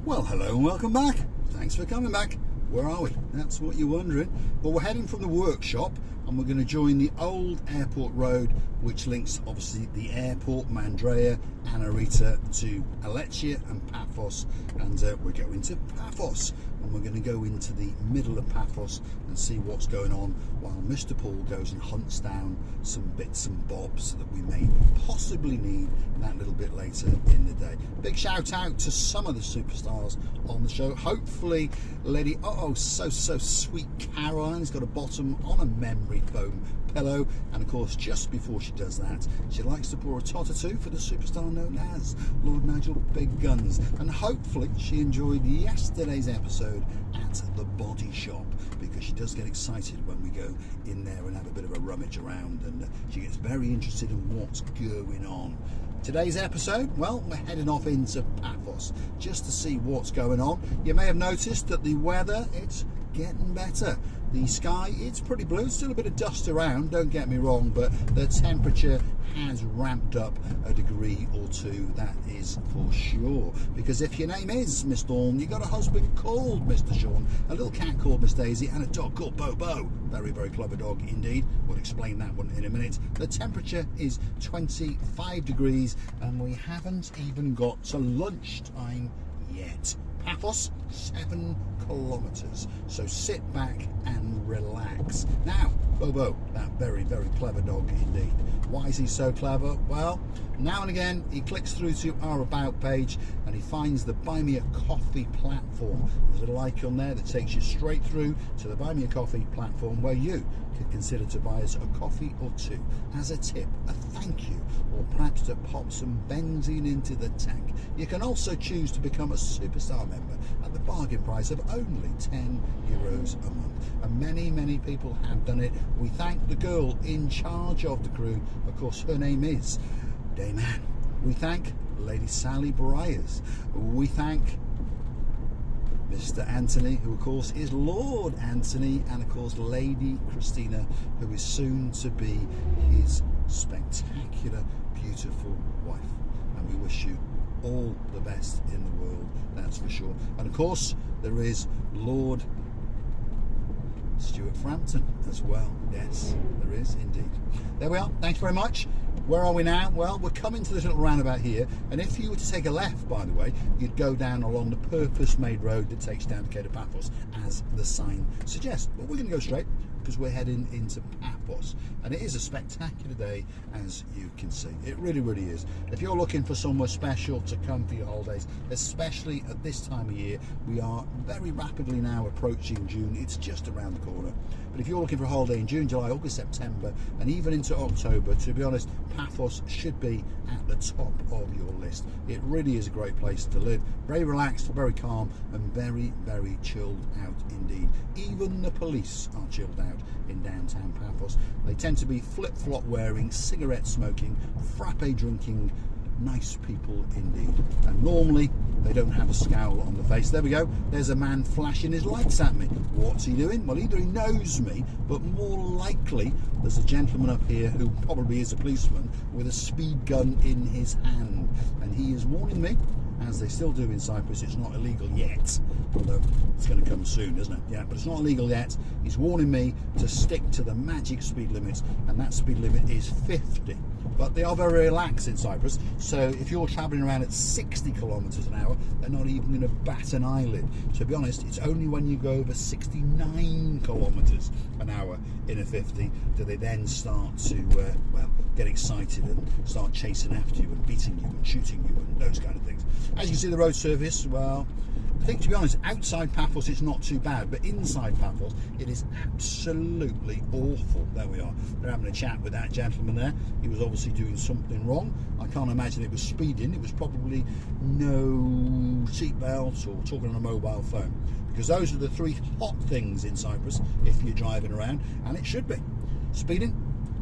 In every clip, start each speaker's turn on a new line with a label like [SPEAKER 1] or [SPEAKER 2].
[SPEAKER 1] Well, hello and welcome back. Thanks for coming back. Where are we? That's what you're wondering. Well, we're heading from the workshop and we're going to join the old airport road, which links obviously the airport, Mandrea, Anarita, to Alechia and Paphos, and we're going to Paphos, and we're going to go into the middle of Paphos and see what's going on while Mr. Paul goes and hunts down some bits and bobs that we may possibly need that little bit later in the day. Big shout out to some of the superstars on the show. Hopefully Lady so sweet Caroline's got a bottom on a memory foam pillow, and of course just before she does that she likes to pour a tot or two for the superstar known as Lord Nigel Big Guns, and hopefully she enjoyed yesterday's episode at the body shop, because she does get excited when we go in there and have a bit of a rummage around, and she gets very interested in what's going on. Today's episode, well, we're heading off into Paphos just to see what's going on. You may have noticed that the weather, it's getting better. The sky, it's pretty blue, still a bit of dust around, don't get me wrong, but the temperature has ramped up a degree or two, that is for sure. Because if your name is Miss Dawn, you got a husband called Mr. Sean, a little cat called Miss Daisy, and a dog called Bobo. Very, very clever dog indeed. We'll explain that one in a minute. The temperature is 25 degrees, and we haven't even got to lunchtime yet. Paphos, 7 kilometres, so sit back and relax. Now, Bobo, that very, very clever dog indeed. Why is he so clever? Well, now and again he clicks through to our About page and he finds the Buy Me a Coffee platform. There's a little icon there that takes you straight through to the Buy Me a Coffee platform, where you could consider to buy us a coffee or two as a tip, a thank you, or perhaps to pop some benzene into the tank. You can also choose to become a superstar member at the bargain price of only €10 a month, and many people have done it. We thank the girl in charge of the crew, of course her name is Dame Anne. We thank Lady Sally Briers. We thank Mr. Anthony, who of course is Lord Anthony, and of course Lady Christina, who is soon to be his spectacular, beautiful wife. And we wish you all the best in the world, that's for sure. And of course there is Lord Stuart Frampton as well. Yes, there is indeed. There we are. Thanks very much. Where are we now? Well, we're coming to this little roundabout here, and if you were to take a left, by the way, you'd go down along the purpose-made road that takes down to Paphos, as the sign suggests. But we're going to go straight because we're heading into Paphos, and it is a spectacular day, as you can see. It really, really is. If you're looking for somewhere special to come for your holidays, especially at this time of year, we are very rapidly now approaching June. It's just around the corner. But if you're looking for a holiday in June, July, August, September, and even into October, to be honest, Paphos should be at the top of your list. It really is a great place to live. Very relaxed, very calm, and very, very chilled out indeed. Even the police are chilled out in downtown Paphos. They tend to be flip-flop wearing, cigarette smoking, frappe drinking, nice people indeed. And normally they don't have a scowl on the face. There we go. There's a man flashing his lights at me. What's he doing? Well, either he knows me, but more likely there's a gentleman up here who probably is a policeman with a speed gun in his hand, and he is warning me, as they still do in Cyprus. It's not illegal yet, although it's going to come soon, isn't it? Yeah, but it's not illegal yet. He's warning me to stick to the magic speed limits, and that speed limit is 50. But they are very relaxed in Cyprus, so if you're travelling around at 60 kilometres an hour, they're not even going to bat an eyelid. To be honest, it's only when you go over 69 kilometres an hour in a 50 do they then start to, well, get excited and start chasing after you and beating you and shooting you and those kind of things. As you can see, the road surface, well, I think, to be honest, outside Paphos it's not too bad, but inside Paphos it is absolutely awful. There we are. They're having a chat with that gentleman there. He was obviously doing something wrong. I can't imagine it was speeding. It was probably no seatbelt or talking on a mobile phone, because those are the three hot things in Cyprus if you're driving around, and it should be speeding,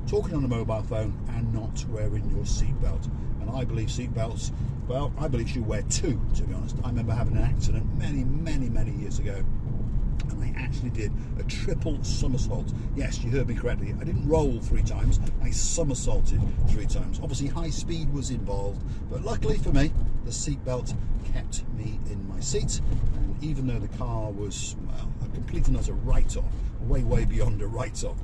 [SPEAKER 1] talking on a mobile phone, and not wearing your seatbelt. And I believe seatbelts, well, I believe you wear two, to be honest. I remember having an accident many years ago, and I actually did a triple somersault. Yes, you heard me correctly. I didn't roll 3 times, I somersaulted 3 times. Obviously high speed was involved, but luckily for me, the seatbelt kept me in my seat, and even though the car was, well, a complete and utter write-off, way beyond a write-off,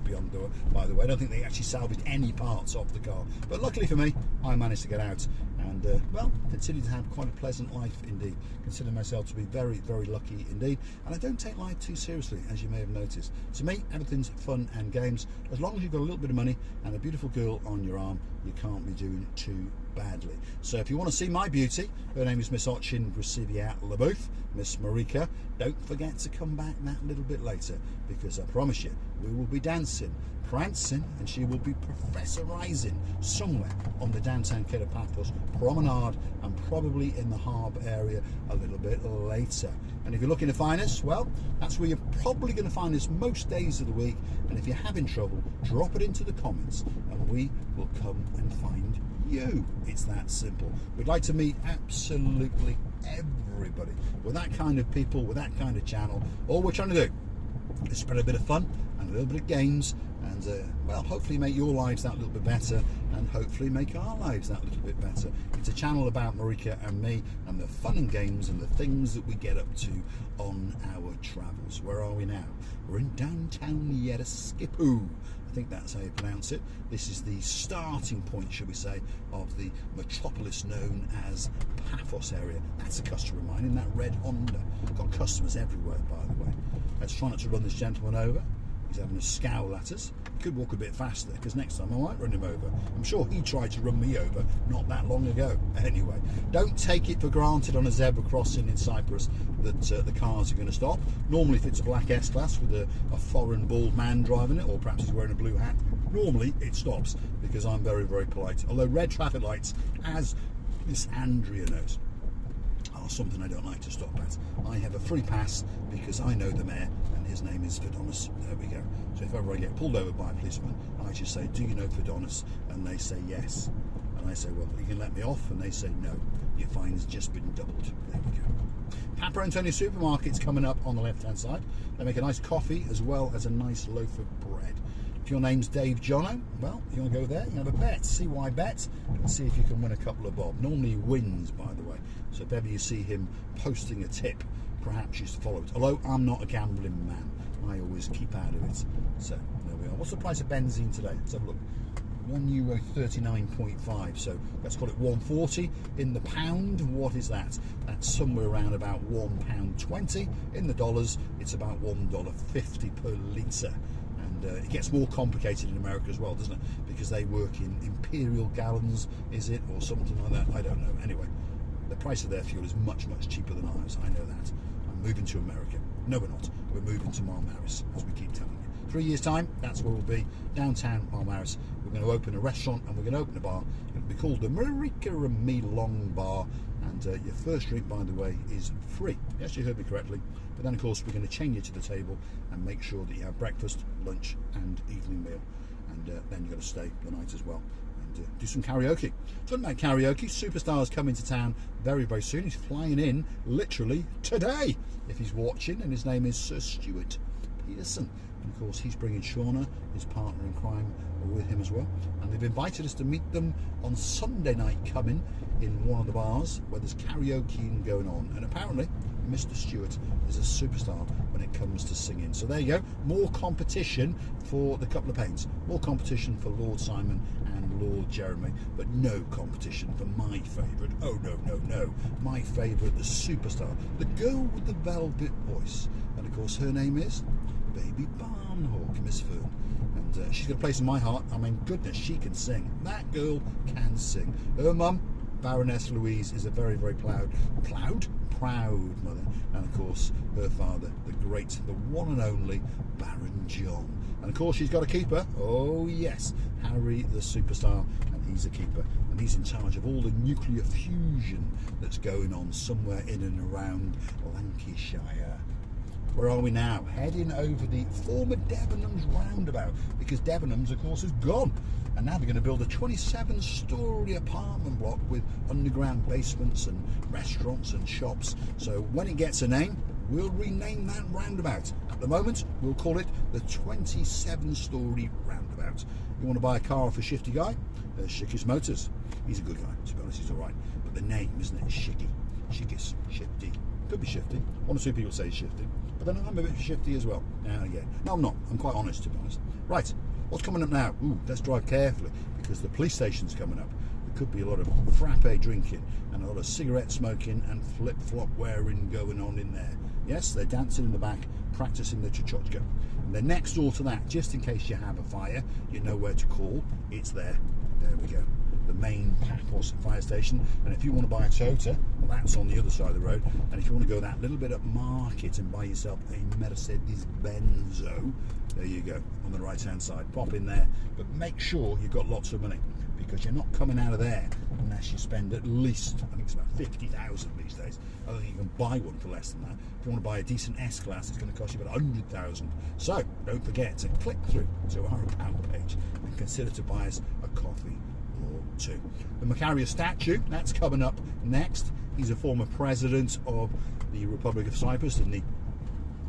[SPEAKER 1] by the way. I don't think they actually salvaged any parts of the car, but luckily for me, I managed to get out and well, continue to have quite a pleasant life indeed. Consider myself to be very lucky indeed, and I don't take life too seriously, as you may have noticed. To me, everything's fun and games. As long as you've got a little bit of money and a beautiful girl on your arm, you can't be doing too badly. So if you want to see my beauty, her name is Miss Ochin Brasilia Labooth, Miss Marika, don't forget to come back that little bit later, because I promise you, we will be dancing, prancing, and she will be professorising somewhere on the downtown Kid of Paphos promenade, and probably in the harbour area a little bit later. And if you're looking to find us, well, that's where you're probably going to find us most days of the week. And if you're having trouble, drop it into the comments and we will come and find you. It's that simple. We'd like to meet absolutely everybody. With that kind of people, with that kind of channel, all we're trying to do is spread a bit of fun and a little bit of games, and well, hopefully make your lives that little bit better, and hopefully make our lives that little bit better. It's a channel about Marika and me and the fun and games and the things that we get up to on our travels. Where are we now? We're in downtown Yereskipu. I think that's how you pronounce it. This is the starting point, shall we say, of the metropolis known as Paphos area. That's a customer of mine in that red Honda. Got customers everywhere, by the way. Let's try not to run this gentleman over. He's having a scowl at us. He could walk a bit faster, because next time I might run him over. I'm sure he tried to run me over not that long ago. Anyway, don't take it for granted on a zebra crossing in Cyprus that the cars are going to stop. Normally, if it's a black S-Class with a foreign bald man driving it, or perhaps he's wearing a blue hat, normally it stops, because I'm very polite. Although red traffic lights, as Miss Andrea knows, are something I don't like to stop at. I have a free pass because I know the mayor, and his name is Fidonis. There we go. So if ever I get pulled over by a policeman, I just say, do you know Fidonis? And they say yes. And I say, well, you can let me off? And they say, no, your fine's just been doubled. There we go. Papa Antonio Supermarket's coming up on the left-hand side. They make a nice coffee as well as a nice loaf of bread. If your name's Dave Jono, well, you want to go there, you have a bet, CY bet, and see if you can win a couple of bob. Normally he wins, by the way, so if ever you see him posting a tip, perhaps you should follow it. Although I'm not a gambling man, I always keep out of it. So there we are. What's the price of benzene today? Let's have a look. €1.39.5, so let's call it 140 in the pound. What is that? That's somewhere around about £1.20. In the dollars, it's about $1.50 per litre. It gets more complicated in America as well, doesn't it? Because they work in imperial gallons, is it, or something like that? I don't know. Anyway, the price of their fuel is much cheaper than ours. I know that. I'm moving to America. No, we're not. We're moving to Marmaris, as we keep telling you. 3 years' time, that's where we'll be, downtown Marmaris. We're going to open a restaurant and we're going to open a bar. It'll be called the Marika and Me Long Bar. And your first drink, by the way, is free. Yes, you heard me correctly. But then, of course, we're going to chain you to the table and make sure that you have breakfast, lunch, and evening meal. And then you've got to stay the night as well and do some karaoke. Talking about karaoke, Superstar's coming to town very soon. He's flying in literally today, if he's watching, and his name is Sir Stuart Pearson. And of course, he's bringing Shauna, his partner in crime, with him as well. And they've invited us to meet them on Sunday night coming in one of the bars where there's karaoke going on. And apparently, Mr. Stewart is a superstar when it comes to singing. So there you go. More competition for the couple of paints. More competition for Lord Simon and Lord Jeremy. But no competition for my favourite. Oh, no. My favourite, the superstar. The girl with the velvet voice. And of course, her name is Baby Barnhawk, Miss Fern. And she's got a place in my heart. I mean, goodness, she can sing. That girl can sing. Her mum, Baroness Louise, is a very proud mother. And of course, her father, the great, the one and only Baron John. And of course, she's got a keeper. Oh yes, Harry the superstar, and he's a keeper. And he's in charge of all the nuclear fusion that's going on somewhere in and around Lancashire. Where are we now? Heading over the former Debenhams roundabout, because Debenhams, of course, is gone. And now they're going to build a 27-storey apartment block with underground basements and restaurants and shops. So when it gets a name, we'll rename that roundabout. At the moment, we'll call it the 27-storey roundabout. You want to buy a car off a shifty guy? There's Shikis Motors. He's a good guy, to be honest, he's all right. But the name, isn't it? Shiggy. Shiggis. Shifty. Could be shifty. One or two people say shifty. But then I'm a bit shifty as well. Now and again. No, I'm not. I'm quite honest, to be honest. Right. What's coming up now? Ooh, let's drive carefully, because the police station's coming up. There could be a lot of frappe drinking and a lot of cigarette smoking and flip-flop wearing going on in there. Yes, they're dancing in the back, practicing the chochochka. And they're next door to that, just in case you have a fire, you know where to call. It's there. There we go. The main Paphos fire station. And if you want to buy a Toyota, well, that's on the other side of the road. And if you want to go that little bit up market and buy yourself a Mercedes Benzo, there you go, on the right hand side. Pop in there, but make sure you've got lots of money, because you're not coming out of there unless you spend at least, I think it's about 50,000 these days. I don't think you can buy one for less than that. If you want to buy a decent S-Class, it's going to cost you about 100,000. So don't forget to click through to our About page and consider to buy us a coffee or two. The Macaria statue, that's coming up next. He's a former president of the Republic of Cyprus in the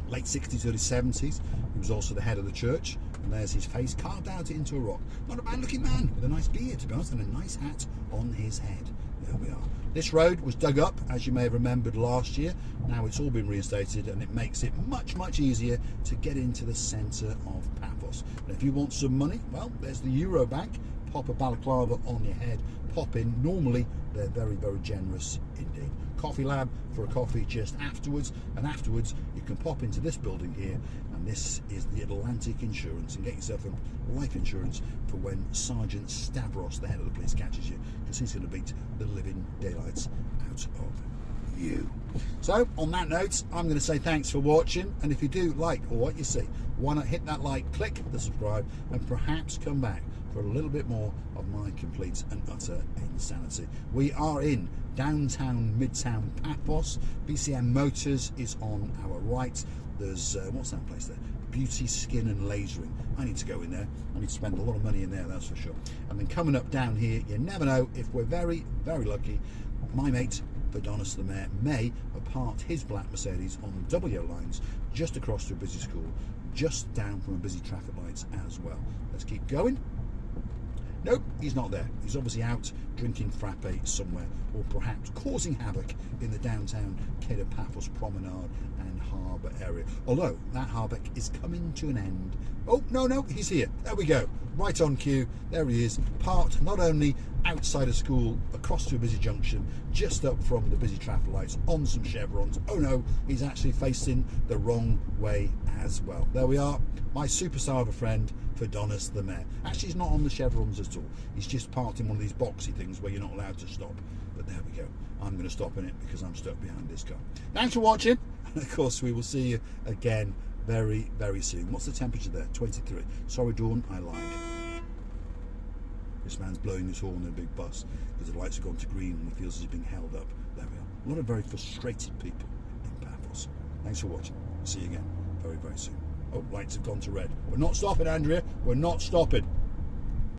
[SPEAKER 1] late 60s, early 70s. He was also the head of the church, and there's his face carved out into a rock. Not a bad looking man, with a nice beard, to be honest, and a nice hat on his head. There we are. This road was dug up, as you may have remembered last year. Now it's all been reinstated, and it makes it much, much easier to get into the centre of Paphos. And if you want some money, well, there's the Euro Bank. Pop a balaclava on your head, pop in. Normally they're very, very generous indeed. Coffee Lab for a coffee just afterwards, and afterwards you can pop into this building here, and this is the Atlantic Insurance, and get yourself a life insurance for when Sergeant Stavros, the head of the police, catches you, because he's going to beat the living daylights out of you. So on that note, I'm going to say thanks for watching, and if you do like or what you see, why not hit that like, click the subscribe, and perhaps come back for a little bit more of my complete and utter insanity. We are in downtown, midtown Paphos. BCM Motors is on our right. There's, what's that place there? Beauty, Skin and Lasering. I need to go in there. I need to spend a lot of money in there, that's for sure. And then coming up down here, you never know, if we're very, very lucky, my mate, Adonis the Mayor, may have parked his black Mercedes on double yellow lines just across to a busy school, just down from a busy traffic lights as well. Let's keep going. Nope, he's not there. He's obviously out drinking frappe somewhere, or perhaps causing havoc in the downtown Cape of Paphos promenade and harbour area. Although that harbour is coming to an end. Oh, no, he's here. There we go. Right on cue. There he is, parked not only outside a school, across to a busy junction, just up from the busy traffic lights, on some chevrons. Oh no, he's actually facing the wrong way as well. There we are, my superstar of a friend, Adonis the Mayor. Actually, he's not on the chevrons at all. He's just parked in one of these boxy things where you're not allowed to stop. But there we go. I'm going to stop in it because I'm stuck behind this car. Thanks for watching. And of course, we will see you again very, very soon. What's the temperature there? 23. Sorry, Dawn, I lied. This man's blowing his horn in a big bus because the lights have gone to green and he feels he's being held up. There we are. A lot of very frustrated people in Paphos. Thanks for watching. See you again very, very soon. Oh, lights have gone to red. We're not stopping, Andrea. We're not stopping.